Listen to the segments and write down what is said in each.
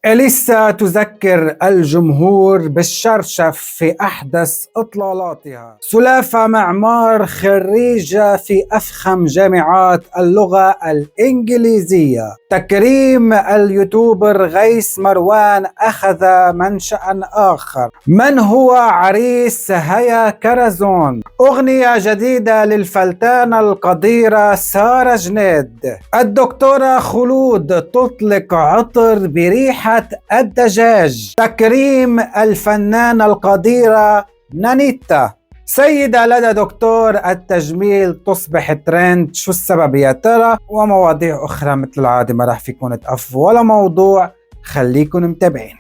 أليسا تذكر الجمهور بالشرشف في أحدث إطلالاتها. سلافة معمار خريجة في أفخم جامعات اللغة الإنجليزية. تكريم اليوتيوبر غيث مروان أخذ منشأ آخر. من هو عريس هيا كرزون؟ أغنية جديدة للفلتانة القديرة سارة جنيد. الدكتورة خلود تطلق عطر بريحة الدجاج. تكريم الفنانة القديرة نانيتا. سيدة لدى دكتور التجميل تصبح ترند، شو السبب يا ترى؟ ومواضيع أخرى مثل العادة ما راح فيكم تقفوا ولا موضوع، خليكم متابعين.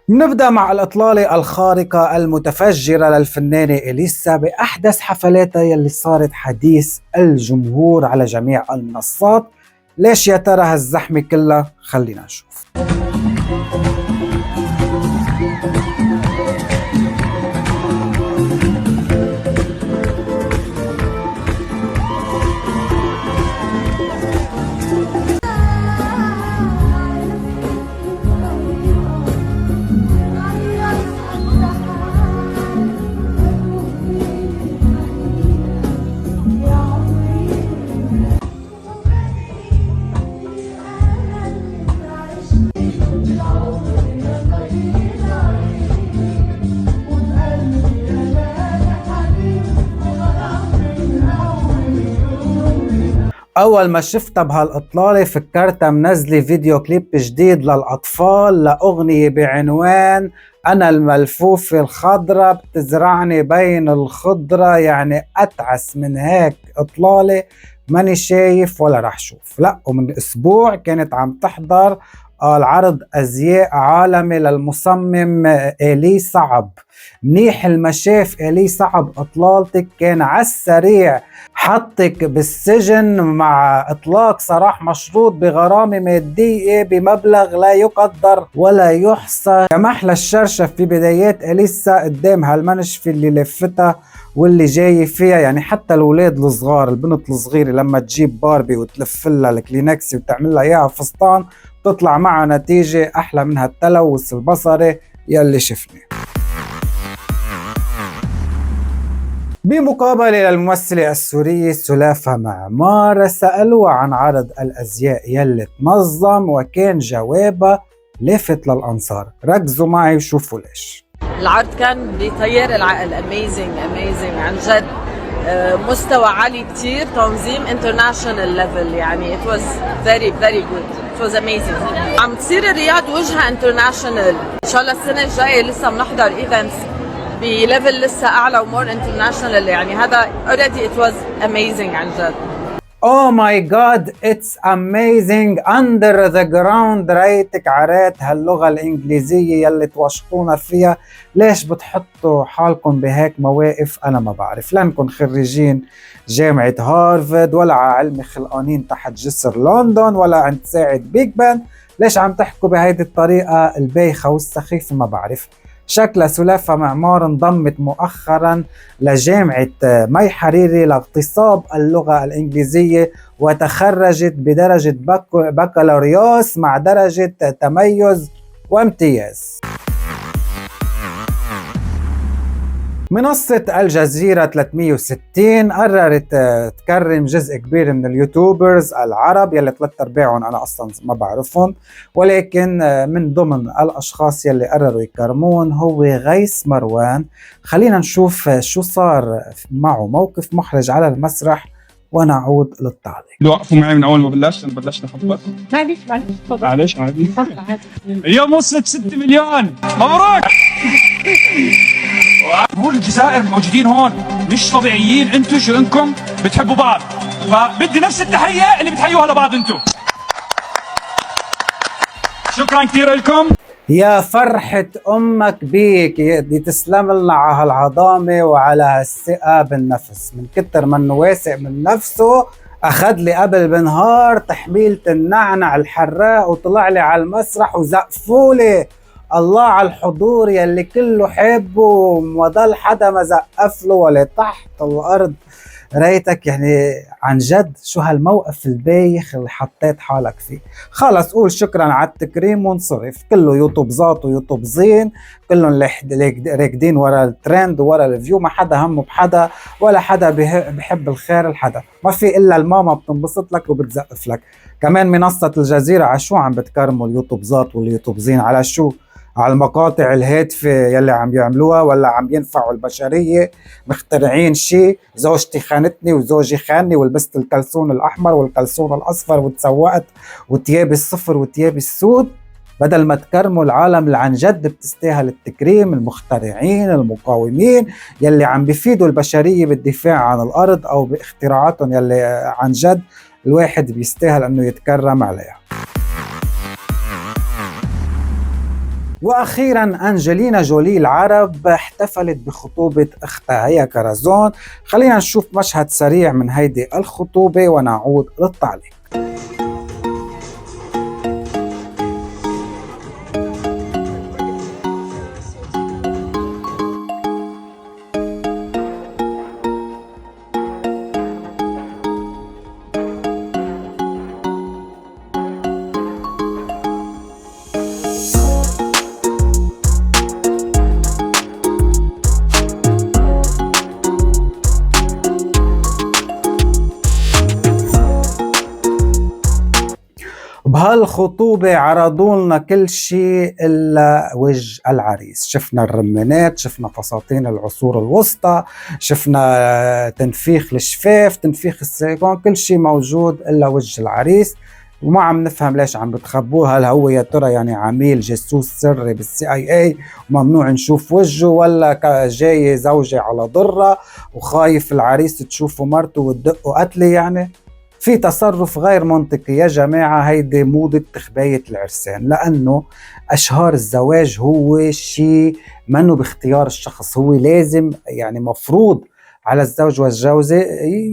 نبدأ مع الإطلالة الخارقة المتفجرة للفنانة إليسا بأحدث حفلاتها يلي صارت حديث الجمهور على جميع المنصات. ليش يا ترى هالزحمة كلها؟ خلينا نشوف. أول ما شفتها بهالإطلالة فكرتها منزلة فيديو كليب جديد للأطفال لأغنية بعنوان أنا الملفوفة الخضرة بتزرعني بين الخضرة. يعني أتعس من هيك إطلالة ماني شايف ولا رح شوف. لا، ومن أسبوع كانت عم تحضر العرض أزياء عالمي للمصمم إلي صعب. منيح المشاف إلي صعب إطلالتك، كان عالسريع حطك بالسجن مع إطلاق سراح مشروط بغرامة مادية بمبلغ لا يقدر ولا يحصى. كمحلى الشرشف في بدايات أليسا قدام هالمنشفة اللي لفتها واللي جاي فيها. يعني حتى الأولاد الصغار، البنت الصغيرة لما تجيب باربي وتلف لها الكلينكسي وتعمل لها إياها فستان تطلع معها نتيجة أحلى من هالتلوث البصري يلي شفناه. بمقابلة للممثلة السورية سلافة معمار سألوها عن عرض الأزياء يلي تنظم وكان جوابها لافت للأنصار. ركزوا معي وشوفوا ليش. العرض كان بيطير العقل. اميزنج عن جد. مستوى عالي كتير، تنظيم international level. يعني it was very good. it was amazing. عم تصير الرياض وجهها international. ان شاء الله السنة الجاية لسه بنحضر ايفنتس بليفل لسه اعلى ومور انترناشونال. يعني هذا already it was amazing عن جد. Oh my god it's amazing under the ground. رايتك عرات هاللغة الإنجليزية يلي توشطونا فيها. ليش بتحطوا حالكم بهيك مواقف؟ أنا ما بعرف. لأنكم خريجين جامعة هارفارد ولا علم خلقانين تحت جسر لندن ولا عند ساعد بيج بان. ليش عم تحكوا بهيدي الطريقة البايخة والسخيفة؟ ما بعرف. شكل سلافة معمار انضمت مؤخرا لجامعة مي حريري لاغتصاب اللغة الإنجليزية وتخرجت بدرجة بكالوريوس مع درجة تميز وامتياز. منصة الجزيرة 360 قررت تكرم جزء كبير من اليوتيوبرز العرب يلي 3/4 أنا أصلا ما بعرفهم، ولكن من ضمن الأشخاص يلي قرروا يكرمون هو غيث مروان. خلينا نشوف شو صار معه، موقف محرج على المسرح، ونعود للتعليق. لو وقفوا معي من أول ما بلشنا خطبة. معلش تفضل. معلش عادي. اليوم وصلت 6 مليون، مبروك. جمهور الجزائر موجودين هون مش طبيعيين. انتو شو انكم بتحبوا بعض، فبدي نفس التحية اللي بتحيوها لبعض انتو. شكرا كثير لكم. يا فرحة أمك بيك، بدي تسلم لنا على هالعظامة وعلى هالثقة بالنفس. من كتر ما انه واثق من نفسه أخذ لي قبل بنهار تحميلة النعنع الحراق وطلع لي على المسرح وزقفولي. الله على الحضور يلي كله حبه وما ضل حدا ما زقف له ولا تحت الأرض. ريتك يعني عن جد شو هالموقف البايخ اللي حطيت حالك فيه. خلص قول شكرا على التكريم وانصرف، كله يوتيوب زاط ويوتيوب زين، كلهم راكدين ورا الترند وورا الفيو، ما حدا همه بحدا ولا حدا بحب الخير لحدا، ما في الا الماما بتنبسط لك وبتزقف لك. كمان منصة الجزيرة على شو عم بتكرموا اليوتيوب زاط واليوتيوب زين؟ على شو؟ على المقاطع الهادفة يلي عم يعملوها ولا عم ينفعوا البشرية؟ مخترعين شيء زوجتي خانتني وزوجي خانني ولبست الكلسون الأحمر والكلسون الأصفر وتسوقت وتيابي الصفر وتيابي السود، بدل ما تكرموا العالم اللي عن جد بتستاهل التكريم، المخترعين المقاومين يلي عم بيفيدوا البشرية بالدفاع عن الأرض أو باختراعاتهم يلي عن جد الواحد بيستاهل أنه يتكرم عليها. واخيرا انجلينا جولي العرب احتفلت بخطوبة اختها هي كرزون. خلينا نشوف مشهد سريع من هيدي الخطوبة ونعود للتعليق. بهالخطوبة عرضوا لنا كل شيء إلا وجه العريس، شفنا الرمانات، شفنا فساتين العصور الوسطى، شفنا تنفيخ الشفاف، تنفيخ السيليكون، كل شيء موجود إلا وجه العريس. وما عم نفهم ليش عم بتخبوه، هل هو يا ترى يعني عميل جاسوس سري بالCIA وممنوع نشوف وجهه، ولا جاي زوجة على ضرة وخايف العريس تشوفه مرته وتدقه قتلة؟ يعني في تصرف غير منطقي يا جماعة. هيدي موضة تخباية العرسان، لأنه أشهار الزواج هو شيء منه باختيار الشخص، هو لازم يعني مفروض على الزوج والزوجة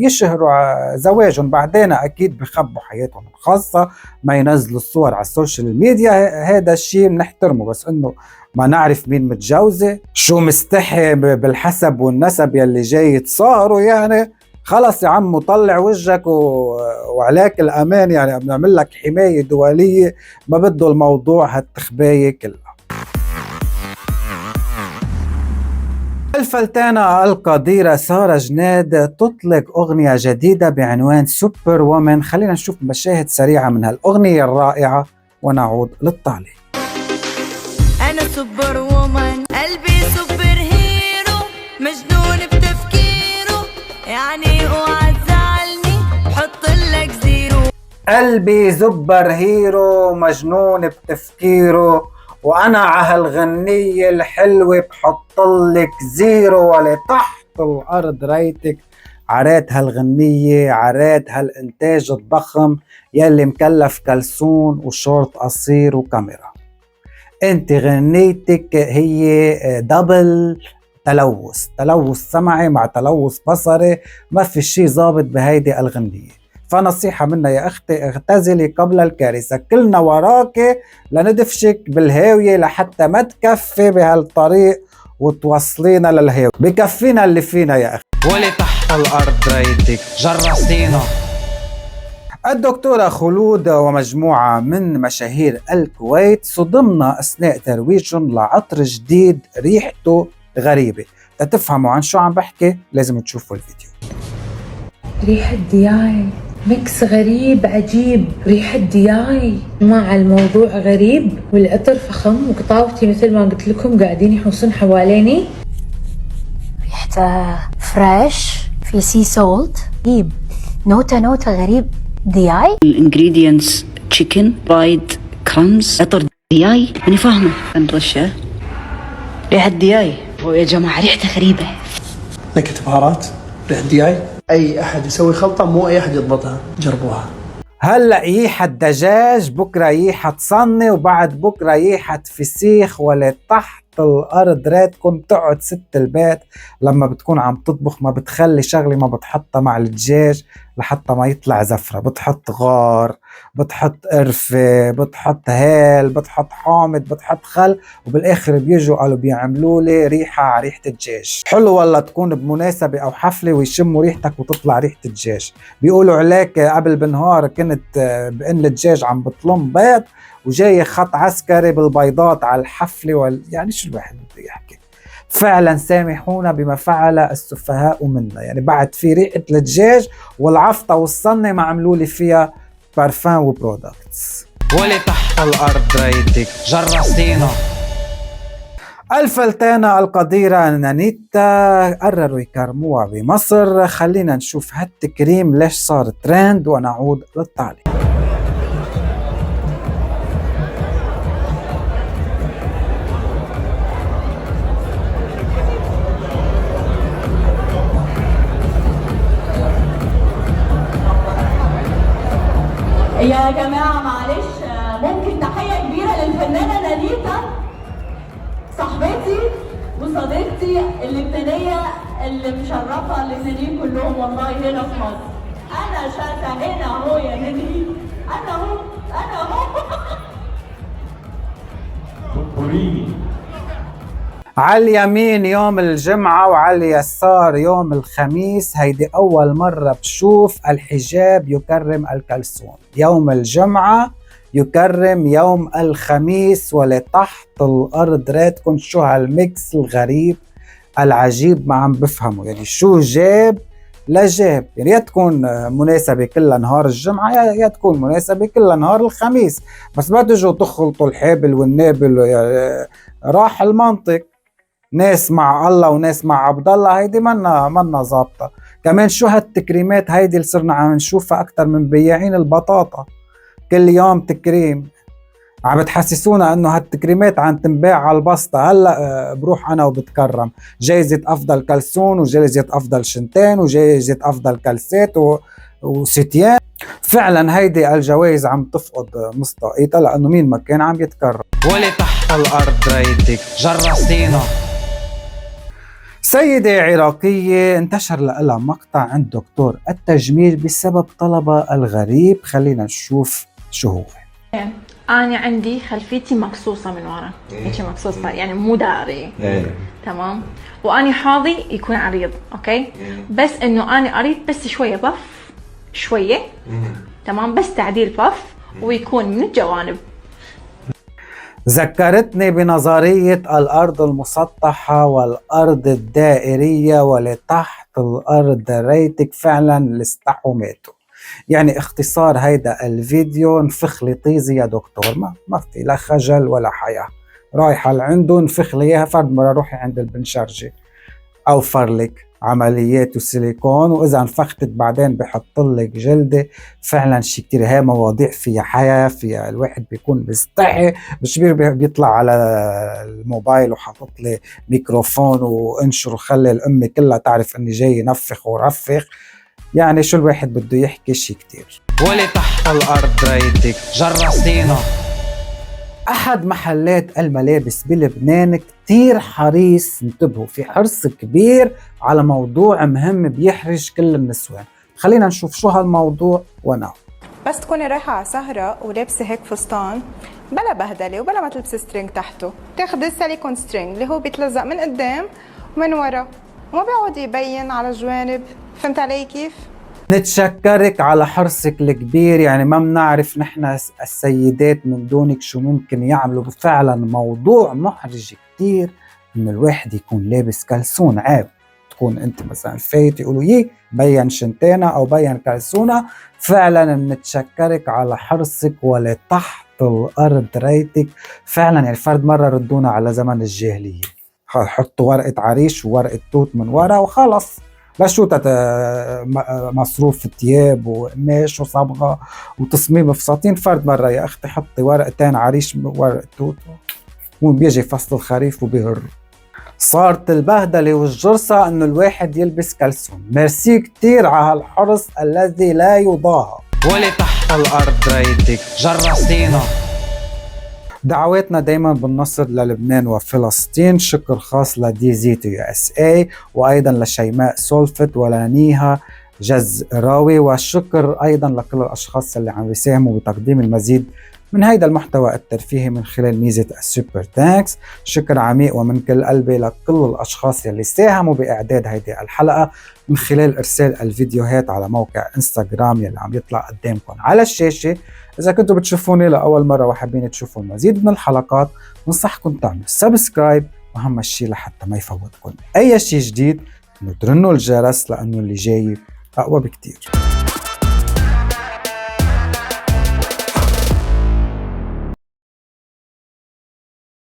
يشهروا زواجهم، بعدين أكيد بخبوا حياتهم الخاصة، ما ينزلوا الصور على السوشيال ميديا، هذا الشيء بنحترمه، بس إنه ما نعرف مين متجوزة، شو مستحي بالحسب والنسب يلي جاي يتصاروا. يعني خلص يا عم طلع وجهك وعليك الأمان، يعني بنعمل لك حماية دولية، ما بده الموضوع هالتخباية كلها. الفلتانة القديرة سارة جناد تطلق أغنية جديدة بعنوان سوبر وومن. خلينا نشوف مشاهد سريعة من هالأغنية الرائعة ونعود للتعليق. أنا سوبر وومن، قلبي سوبر هيرو، مجنون بتفكيره، يعني اوعى تزعلني بحط لك زيرو. قلبي سوبر هيرو مجنون بتفكيره، وانا عهالغنية الحلوة بحطلك زيرو، ولتحت الارض ريتك عرات هالغنية، عرات هالانتاج الضخم يلي مكلف كلسون وشورت قصير وكاميرا. انت غنيتك هي دبل تلوث سمعي مع تلوث بصري، ما في شي ظابط بهيدي الغنية. فنصيحة منا يا أختي، اغتزلي قبل الكارثة، كلنا وراك لندفشك بالهاوية لحتى ما تكفي بهالطريق وتوصلينا للهاوية، بكفينا اللي فينا يا أختي، ولي تحت الأرض ريتك جرستينا. الدكتورة خلود ومجموعة من مشاهير الكويت صدمنا أثناء ترويجهم لعطر جديد ريحته غريبة. تتفهموا عن شو عم بحكي لازم تشوفوا الفيديو. ريحة دياي، ميكس غريب عجيب، ريحة دياي مع الموضوع غريب، والعطر فخم، وقطاوتي مثل ما قلت لكم قاعدين يحوصون حواليني. ريحته فريش، في سي سولت، غريب، نوتة غريب. دياي الانجريدينتس تشيكن برايد كرمز، عطر دياي انا فاهمه نرشه ريحه دياي. ويا جماعه ريحته غريبه، نكهة بهارات، ريحة دياي. اي احد يسوي خلطه مو اي احد يضبطها، جربوها. هلا ييحة دجاج، بكره ييحة صنة، وبعد بكره ييحة فسيخ، ولا تحت الارض راتكم تقعد ست البيت لما بتكون عم تطبخ ما بتخلي شغله ما بتحطها مع الدجاج لحتى ما يطلع زفرة. بتحط غار، بتحط قرفة، بتحط هيل، بتحط حامض، بتحط خل، وبالاخر بيجوا قالوا بيعملوا لي ريحة على ريحة الدجاج. حلو والله تكون بمناسبة او حفلة ويشموا ريحتك وتطلع ريحة الدجاج. بيقولوا عليك قبل بنهار كنت بان الدجاج عم بطلم بيض وجاي خط عسكري بالبيضات على الحفلة يعني شو الواحد بده يحكي. فعلا سامحونا بما فعل السفهاء منا، يعني بعد في ريحة الدجاج والعفطة والصنة ما عملوا لي فيها بارفان وبرودكتس. ولي تحت الأرض ريتك جرستينا. الفلتانة القديرة نانيتا قرروا يكرموها بمصر. خلينا نشوف هالتكريم ليش صار ترند ونعود للتعليق. يا جماعة معلش، ممكن تحية كبيرة للفنانة نانيتا صاحبتي وصديقتي اللبنانية اللي مشرفة اللبنانيين كلهم والله هنا في مصر. أنا شاتا هنا أهو يا ناني، أنا أهو أنا أهو. على اليمين يوم الجمعة وعلى اليسار يوم الخميس. هيدي أول مرة بشوف الحجاب يكرم الكلسون. يوم الجمعة يكرم يوم الخميس ولتحت الأرض. ريتكم شو هالميكس الغريب العجيب، ما عم بفهمه يعني شو جاب لجاب. يعني يا تكون مناسبة كلها نهار الجمعة يا تكون مناسبة كلها نهار الخميس، بس ما تجوا تخلطوا الحابل والنابل. راح المنطق، ناس مع الله وناس مع عبد الله، هيدي منا ظابطه. كمان شو هالتكريمات هيدي اللي صرنا عم نشوفها اكثر من بياعين البطاطا، كل يوم تكريم. عم بتحسسونا انه هالتكريمات عم تنباع على البسطة. هلا بروح انا وبتكرم جايزة افضل كلسون وجايزة افضل شنتين وجايزة افضل كلسات وستيان. فعلا هيدي الجوائز عم تفقد مصداقيتها لانه مين ما كان عم يتكرم. ولي تحت الأرض ريتك جرستينا. سيدة عراقية انتشر لها مقطع عند دكتور التجميل بسبب طلبها الغريب. خلينا نشوف شو هو. أنا عندي خلفيتي مقصوصة من ورا، هيك مقصوصة يعني مو داري. تمام. وأنا حاضي يكون عريض، أوكي. بس إنه أنا أريد بس شوية بف، شوية. تمام، بس تعديل بف ويكون من الجوانب. ذكرتني بنظرية الأرض المسطحة والأرض الدائرية ولتحت الأرض ريتك. فعلا اللي استحوا ماتوا. يعني اختصار هيدا الفيديو، نفخ لي طيزي يا دكتور، ما في لا خجل ولا حياة. رايحة لعنده نفخ لي اياها. فرد مرة روحي عند البنشرجي أوفر لك عمليات وسيليكون، وإذا انفختت بعدين بحط لك جلدة. فعلا شي كتير هاي مواضيع فيها حياة، فيها الواحد بيكون بيستحي. مش بيطلع على الموبايل وحاطط لي ميكروفون وانشر وخلي الأمة كلها تعرف إني جاي نفخ ورفخ. يعني شو الواحد بده يحكي شي كتير. ولي تحت الأرض ريتك جرستينا. أحد محلات الملابس بلبنان كتير حريص، انتبهوا، في حرص كبير على موضوع مهم بيحرج كل النسوان. خلينا نشوف شو هالموضوع ونعود. بس تكوني رايحة على سهرة ولابسة هيك فستان بلا بهدلة وبلا ما تلبسي سترينج تحته، تاخدي السيليكون سترينج اللي هو بيتلزق من قدام ومن ورا وما بيعود يبين على الجوانب. فهمت علي كيف؟ نتشكرك على حرصك الكبير. يعني ما بنعرف نحن السيدات من دونك شو ممكن يعملوا. فعلا موضوع محرج كتير انه الواحد يكون لابس كلسون. عيب تكون انت مثلا فايت يقولوا يي بين شنتينا او بين كلسونة. فعلا بنتشكرك على حرصك ولتحت الارض ريتك. فعلا يعني فرد مرة ردونا على زمن الجاهلية، حطوا ورقة عريش وورقة توت من ورا وخلص. لا شو مصروف الثياب وقماش وصبغه وتصميم فساتين. فرد مره يا اختي حطي ورقتين عريش ورقه توت وبيجي فصل الخريف وبيهر. صارت البهدله والجرصه انه الواحد يلبس كلسون. ميرسي كتير على هالحرص الذي لا يضاهى. ولي تحت الارض ريتك جرستينا. دعواتنا دايما بالنصر للبنان وفلسطين. شكر خاص لدي زيتو USA وايضا لشيماء سولفت ولنيها جزراوي. والشكر أيضا لكل الأشخاص اللي عم بيساهموا بتقديم المزيد من هيدا المحتوى الترفيهي من خلال ميزة السوبر تانكس. شكر عميق ومن كل قلبي لكل الأشخاص يلي ساهموا بإعداد هيدي الحلقة من خلال إرسال الفيديوهات على موقع انستغرام يلي عم يطلع قدامكم على الشاشة. إذا كنتوا بتشوفوني لأول مرة وحابين تشوفوا المزيد من الحلقات، ننصحكم تعملوا سبسكرايب، وأهم شيء لحتى ما يفوتكم أي شيء جديد إنه ترنوا الجرس، لأنه اللي جاي أقوى بكتير.